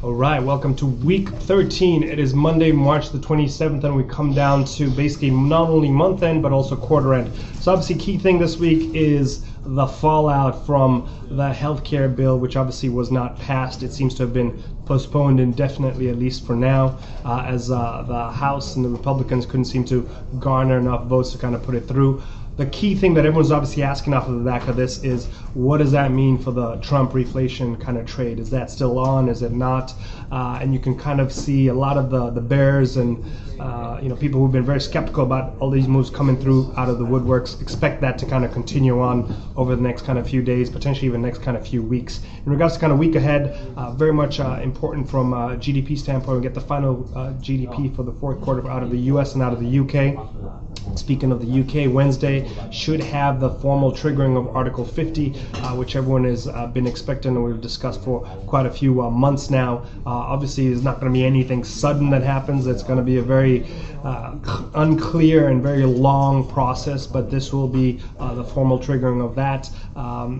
All right, welcome to week 13. It is Monday, March the 27th, and we come down to basically not only month end, but also quarter end. So obviously key thing this week is the fallout from the healthcare bill, which obviously was not passed. It seems to have been postponed indefinitely, at least for now, as the House and the Republicans couldn't seem to garner enough votes to kind of put it through. The key thing that everyone's obviously asking off of the back of this is, what does that mean for the Trump reflation kind of trade? Is that still on? Is it not? And you can kind of see a lot of the bears and people who've been very skeptical about all these moves coming through out of the woodworks expect that to kind of continue on over the next kind of few days, potentially even next kind of few weeks. In regards to kind of week ahead, very much important from a GDP standpoint. We get the final GDP for the fourth quarter out of the US and out of the UK. Speaking of the UK, Wednesday should have the formal triggering of Article 50, which everyone has been expecting and we've discussed for quite a few months now. Obviously, there's not going to be anything sudden that happens. It's going to be a very unclear and very long process, but this will be the formal triggering of that.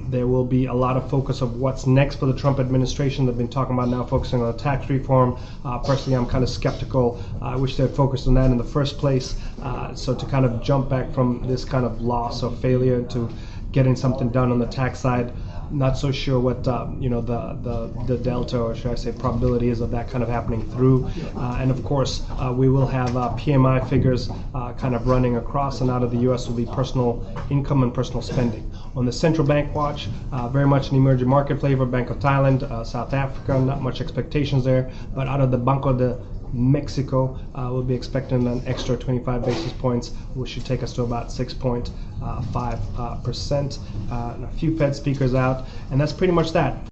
There will be a lot of focus of what's next for the Trump administration. They've been talking about now focusing on tax reform. Personally, I'm kind of skeptical. I wish they had focused on that in the first place. So to kind of jump back from this kind of loss or failure to getting something done on the tax side, not so sure what the delta, or should I say probability, is of that kind of happening through. And of course we will have PMI figures kind of running across, and out of the US will be personal income and personal spending. On the central bank watch, very much an emerging market flavor, Bank of Thailand, South Africa, not much expectations there, but out of the Banco de Mexico, we'll be expecting an extra 25 basis points, which should take us to about 6.5%. And a few Fed speakers out, and that's pretty much that.